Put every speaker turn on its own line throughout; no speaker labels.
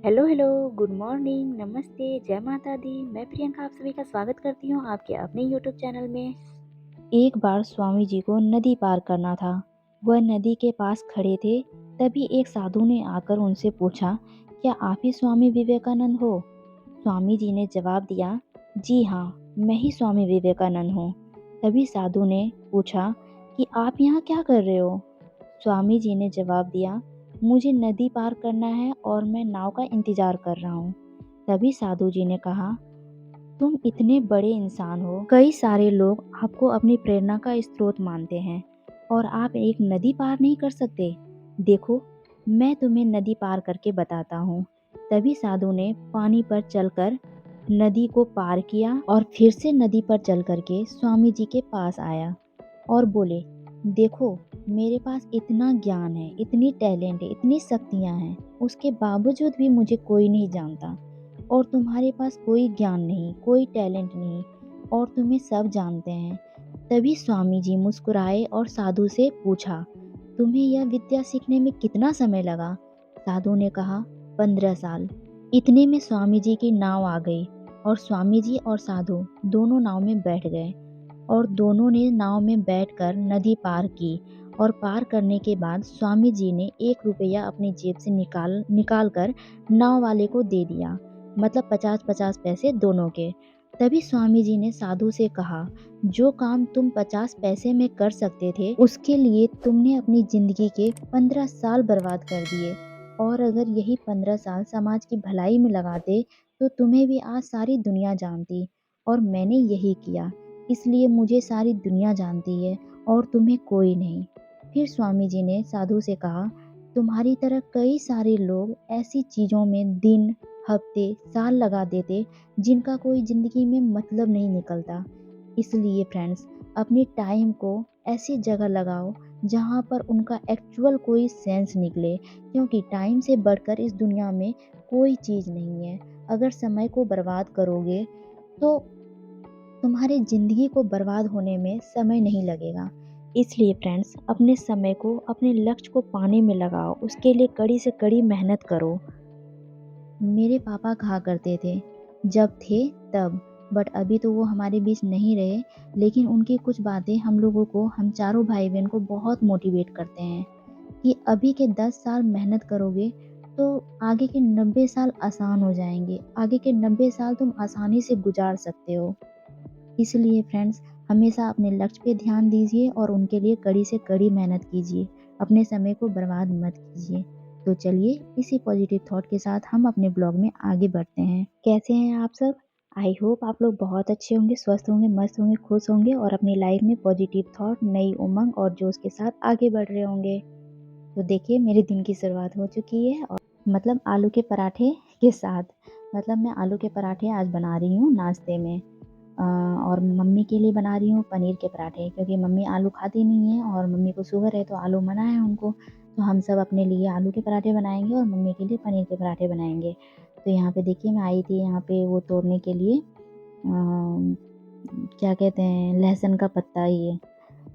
Hello hello, good morning, नमस्ते, जय माता दी। मैं प्रियंका आप सभी का स्वागत करती हूँ आपके अपने यूट्यूब चैनल में। एक बार स्वामी जी को नदी पार करना था। वह नदी के पास खड़े थे। तभी एक साधु ने आकर उनसे पूछा, क्या आप ही स्वामी विवेकानंद हो? स्वामी जी ने जवाब दिया, जी हाँ, मैं ही स्वामी विवेकानंद हूँ। तभी साधु ने पूछा कि आप यहाँ क्या कर रहे हो? स्वामी जी ने जवाब दिया, मुझे नदी पार करना है और मैं नाव का इंतजार कर रहा हूँ। तभी साधु जी ने कहा, तुम इतने बड़े इंसान हो, कई सारे लोग आपको अपनी प्रेरणा का स्रोत मानते हैं और आप एक नदी पार नहीं कर सकते। देखो, मैं तुम्हें नदी पार करके बताता हूँ। तभी साधु ने पानी पर चलकर नदी को पार किया और फिर से नदी पर चल करके स्वामी जी के पास आया और बोले, देखो, मेरे पास इतना ज्ञान है, इतनी टैलेंट है, इतनी शक्तियाँ हैं, उसके बावजूद भी मुझे कोई नहीं जानता और तुम्हारे पास कोई ज्ञान नहीं, कोई टैलेंट नहीं और तुम्हें सब जानते हैं। तभी स्वामी जी मुस्कुराए और साधु से पूछा, तुम्हें यह विद्या सीखने में कितना समय लगा? साधु ने कहा, 15 साल। इतने में स्वामी जी की नाव आ गई और स्वामी जी और साधु दोनों नाव में बैठ गए और दोनों ने नाव में बैठकर नदी पार की और पार करने के बाद स्वामी जी ने 1 रुपया अपनी जेब से निकाल कर नाव वाले को दे दिया, मतलब 50-50 पैसे दोनों के। तभी स्वामी जी ने साधु से कहा, जो काम तुम 50 पैसे में कर सकते थे, उसके लिए तुमने अपनी जिंदगी के 15 साल बर्बाद कर दिए और अगर यही 15 साल समाज की भलाई में लगाते तो तुम्हें भी आज सारी दुनिया जानती और मैंने यही किया, इसलिए मुझे सारी दुनिया जानती है और तुम्हें कोई नहीं। फिर स्वामी जी ने साधु से कहा, तुम्हारी तरह कई सारे लोग ऐसी चीज़ों में दिन, हफ्ते, साल लगा देते जिनका कोई ज़िंदगी में मतलब नहीं निकलता। इसलिए फ्रेंड्स, अपने टाइम को ऐसी जगह लगाओ जहाँ पर उनका एक्चुअल कोई सेंस निकले, क्योंकि टाइम से बढ़कर इस दुनिया में कोई चीज़ नहीं है। अगर समय को बर्बाद करोगे तो तुम्हारी ज़िंदगी को बर्बाद होने में समय नहीं लगेगा। इसलिए फ्रेंड्स, अपने समय को अपने लक्ष्य को पाने में लगाओ, उसके लिए कड़ी से कड़ी मेहनत करो। मेरे पापा कहा करते थे, जब थे तब, बट अभी तो वो हमारे बीच नहीं रहे, लेकिन उनकी कुछ बातें हम लोगों को, हम चारों भाई-बहन को बहुत मोटिवेट करते हैं कि अभी के 10 साल मेहनत करोगे तो आगे के 90 साल आसान हो जाएँगे। आगे के 90 साल तुम आसानी से गुज़ार सकते हो। इसलिए फ्रेंड्स, हमेशा अपने लक्ष्य पे ध्यान दीजिए और उनके लिए कड़ी से कड़ी मेहनत कीजिए। अपने समय को बर्बाद मत कीजिए। तो चलिए, इसी पॉजिटिव थॉट के साथ हम अपने ब्लॉग में आगे बढ़ते हैं। कैसे हैं आप सब? आई होप आप लोग बहुत अच्छे होंगे, स्वस्थ होंगे, मस्त होंगे, खुश होंगे और अपनी लाइफ में पॉजिटिव थॉट, नई उमंग और जोश के साथ आगे बढ़ रहे होंगे। तो देखिए, मेरे दिन की शुरुआत हो चुकी है और मतलब आलू के पराठे के साथ। मतलब मैं आलू के पराठे आज बना रही हूँ नाश्ते में। और मम्मी के लिए बना रही हूँ पनीर के पराठे, क्योंकि मम्मी आलू खाती नहीं है और मम्मी को शुगर है तो आलू मना है उनको। तो हम सब अपने लिए आलू के पराठे बनाएंगे और मम्मी के लिए पनीर के पराठे बनाएंगे। तो यहाँ पे देखिए, मैं आई थी यहाँ पे वो तोड़ने के लिए, क्या कहते हैं, लहसुन का पत्ता ये।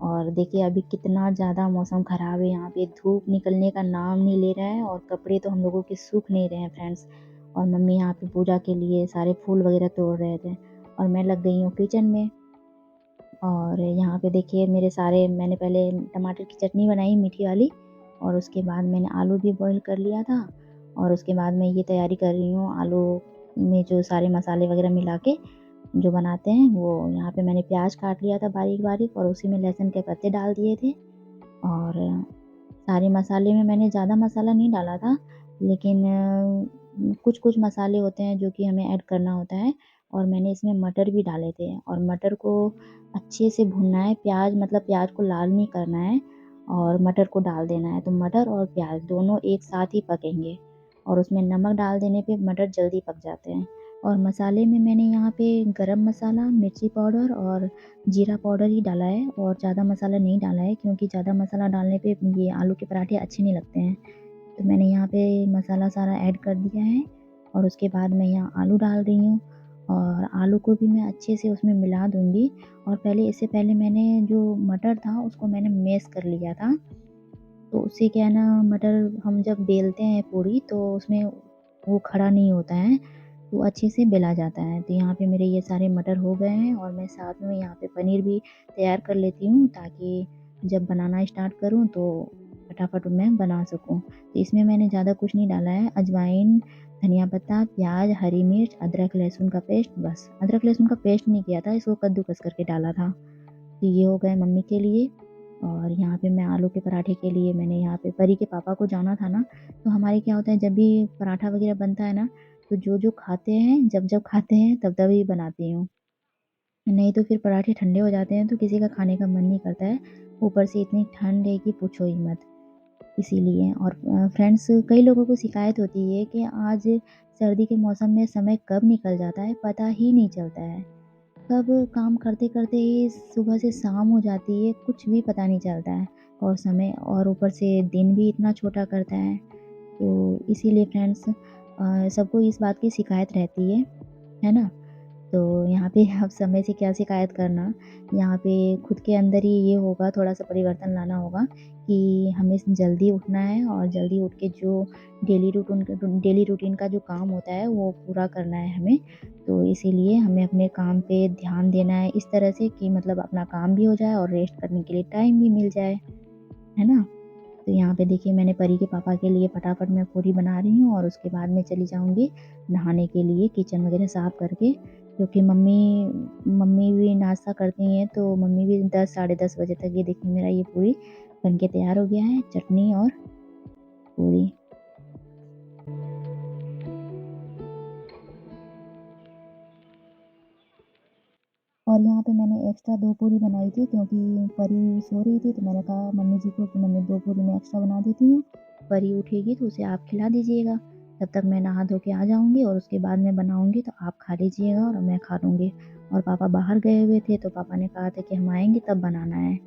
और देखिए, अभी कितना ज़्यादा मौसम ख़राब है, यहाँ पे धूप निकलने का नाम नहीं ले रहा है और कपड़े तो हम लोगों के सूख नहीं रहे हैं फ्रेंड्स। और मम्मी यहाँ पे पूजा के लिए सारे फूल वगैरह तोड़ रहे थे और मैं लग गई हूँ किचन में। और यहाँ पे देखिए, मैंने पहले टमाटर की चटनी बनाई मीठी वाली और उसके बाद मैंने आलू भी बॉईल कर लिया था और उसके बाद मैं ये तैयारी कर रही हूँ आलू में जो सारे मसाले वगैरह मिला के जो बनाते हैं वो। यहाँ पे मैंने प्याज काट लिया था बारीक-बारीक और उसी में लहसुन के पत्ते डाल दिए थे और सारे मसाले में मैंने ज़्यादा मसाला नहीं डाला था, लेकिन कुछ-कुछ मसाले होते हैं जो कि हमें ऐड करना होता है और मैंने इसमें मटर भी डाले थे और मटर को अच्छे से भूनना है। प्याज को लाल नहीं करना है और मटर को डाल देना है। तो मटर और प्याज दोनों एक साथ ही पकेंगे और उसमें नमक डाल देने पे मटर जल्दी पक जाते हैं। और मसाले में मैंने यहाँ पे गरम मसाला, मिर्ची पाउडर और जीरा पाउडर ही डाला है और ज़्यादा मसाला नहीं डाला है, क्योंकि ज़्यादा मसाला डालने पे ये आलू के पराठे अच्छे नहीं लगते हैं। तो मैंने यहाँ पे मसाला सारा ऐड कर दिया है और उसके बाद मैं यहाँ आलू डाल रही हूँ और आलू को भी मैं अच्छे से उसमें मिला दूँगी। और इससे पहले मैंने जो मटर था उसको मैंने मैश कर लिया था। तो उससे क्या है ना, मटर हम जब बेलते हैं पूड़ी तो उसमें वो खड़ा नहीं होता है, तो अच्छे से बेला जाता है। तो यहाँ पे मेरे ये सारे मटर हो गए हैं और मैं साथ में यहाँ पे पनीर भी तैयार कर लेती हूँ, ताकि जब बनाना स्टार्ट करूँ तो फटाफट मैं बना सकूँ। तो इसमें मैंने ज़्यादा कुछ नहीं डाला है, अजवाइन, धनिया पत्ता, प्याज, हरी मिर्च, अदरक लहसुन का पेस्ट, बस। अदरक लहसुन का पेस्ट नहीं किया था, इसको कद्दूकस करके डाला था। तो ये हो गए मम्मी के लिए। और यहाँ पे मैं आलू के पराठे के लिए, मैंने यहाँ पे परी के पापा को जाना था ना, तो हमारे क्या होता है जब भी पराठा वगैरह बनता है ना, तो जो खाते हैं, जब खाते हैं तब ही बनाती हूँ। नहीं तो फिर पराठे ठंडे हो जाते हैं तो किसी का खाने का मन नहीं करता है। ऊपर से इतनी ठंड है कि पूछो ही मत। इसीलिए। और फ्रेंड्स, कई लोगों को शिकायत होती है कि आज सर्दी के मौसम में समय कब निकल जाता है पता ही नहीं चलता है। कब काम करते-करते ही सुबह से शाम हो जाती है, कुछ भी पता नहीं चलता है। और समय, और ऊपर से दिन भी इतना छोटा करता है। तो इसीलिए फ्रेंड्स, सबको इस बात की शिकायत रहती है ना? तो यहाँ पे अब समय से क्या शिकायत करना, यहाँ पे खुद के अंदर ही ये होगा, थोड़ा-सा परिवर्तन लाना होगा कि हमें जल्दी उठना है और जल्दी उठ के जो डेली रूटीन का जो काम होता है वो पूरा करना है हमें। तो इसीलिए हमें अपने काम पे ध्यान देना है इस तरह से कि मतलब अपना काम भी हो जाए और रेस्ट करने के लिए टाइम भी मिल जाए, है ना? तो यहाँ पे देखिए मैंने परी के पापा के लिए फटाफट मैं पूरी बना रही हूँ और उसके बाद मैं चली जाऊँगी नहाने के लिए, किचन वगैरह साफ़ करके। क्योंकि मम्मी मम्मी भी नाश्ता करती हैं, तो मम्मी भी 10 साढ़े 10 बजे तक, ये देखिए मेरा ये पूरी बन के तैयार हो गया है, चटनी और पूरी। और यहाँ पे मैंने एक्स्ट्रा 2 पूरी बनाई थी क्योंकि परी सो रही थी, तो मैंने कहा मम्मी जी को कि मम्मी 2 पूरी मैं एक्स्ट्रा बना देती हूँ। परी उठेगी तो उसे आप खिला दीजिएगा। तब तक मैं नहा धो के आ जाऊँगी और उसके बाद मैं बनाऊँगी तो आप खा लीजिएगा और मैं खा लूँगी। और पापा बाहर गए हुए थे तो पापा ने कहा था कि हम आएँगे तब बनाना है।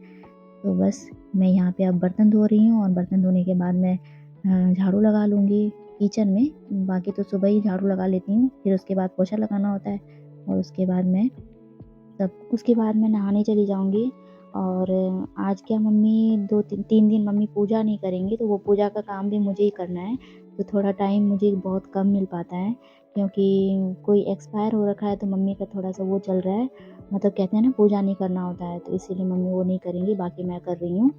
तो बस मैं यहाँ पे अब बर्तन धो रही हूँ और बर्तन धोने के बाद मैं झाड़ू लगा लूँगी किचन में। बाकी तो सुबह ही झाड़ू लगा लेती हूँ, फिर उसके बाद पोछा लगाना होता है और उसके बाद मैं नहाने चली जाऊँगी। और आज क्या मम्मी 2-3 दिन मम्मी पूजा नहीं करेंगी, तो वो पूजा का काम भी मुझे ही करना है। तो थोड़ा टाइम मुझे बहुत कम मिल पाता है क्योंकि कोई एक्सपायर हो रखा है, तो मम्मी का थोड़ा-सा वो चल रहा है, मतलब कहते हैं ना पूजा नहीं करना होता है, तो इसीलिए मम्मी वो नहीं करेंगी, बाकी मैं कर रही हूँ।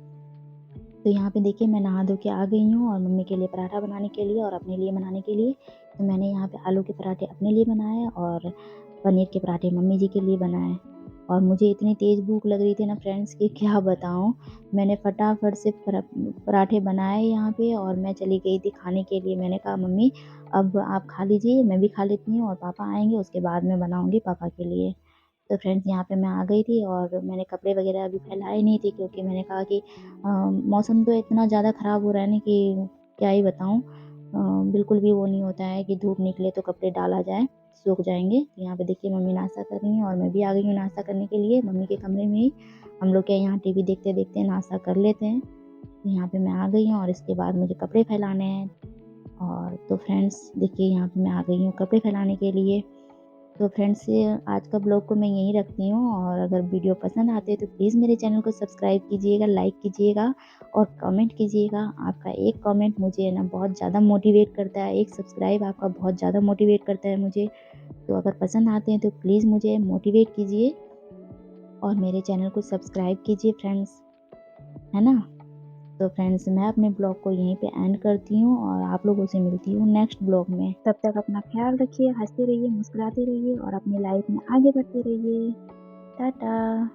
तो यहाँ पे देखिए मैं नहा धो के आ गई हूँ और मम्मी के लिए पराठा बनाने के लिए और अपने लिए बनाने के लिए। तो मैंने यहाँ पे आलू के पराठे अपने लिए बनाए और पनीर के पराठे मम्मी जी के लिए बनाए। और मुझे इतनी तेज़ भूख लग रही थी ना फ्रेंड्स कि क्या बताऊँ। मैंने फटाफट से पराठे बनाए यहाँ पे और मैं चली गई थी खाने के लिए। मैंने कहा मम्मी अब आप खा लीजिए, मैं भी खा लेती हूँ और पापा आएँगे उसके बाद मैं बनाऊँगी पापा के लिए। तो फ्रेंड्स यहाँ पे मैं आ गई थी और मैंने कपड़े वगैरह अभी फैलाए नहीं थे क्योंकि मैंने कहा कि मौसम तो इतना ज़्यादा ख़राब हो रहा है ना कि क्या ही बताऊँ। बिल्कुल भी वो नहीं होता है कि धूप निकले तो कपड़े डाला जाए, सूख जाएँगे। तो यहाँ पे देखिए मम्मी नाश्ता कर रही हैं और मैं भी आ गई हूँ नाश्ता करने के लिए मम्मी के कमरे में ही। हम लोग क्या यहाँ टीवी देखते-देखते नाश्ता कर लेते हैं। तो यहाँ पे मैं आ गई हूँ और इसके बाद मुझे कपड़े फैलाने हैं। और तो फ्रेंड्स देखिए यहाँ पे मैं आ गई हूँ कपड़े फैलाने के लिए। तो फ्रेंड्स, आज का ब्लॉग को मैं यहीं रखती हूँ और अगर वीडियो पसंद आते हैं तो प्लीज़ मेरे चैनल को सब्सक्राइब कीजिएगा, लाइक कीजिएगा और कमेंट कीजिएगा। आपका एक कमेंट मुझे ना बहुत ज़्यादा मोटिवेट करता है, एक सब्सक्राइब आपका बहुत ज़्यादा मोटिवेट करता है मुझे। तो अगर पसंद आते हैं तो प्लीज़ मुझे मोटिवेट कीजिए और मेरे चैनल को सब्सक्राइब कीजिए फ्रेंड्स, है ना? तो फ्रेंड्स, मैं अपने ब्लॉग को यहीं पे एंड करती हूँ और आप लोगों से मिलती हूँ नेक्स्ट ब्लॉग में। तब तक अपना ख्याल रखिए, हँसते रहिए, मुस्कुराते रहिए और अपनी लाइफ में आगे बढ़ते रहिए। टाटा।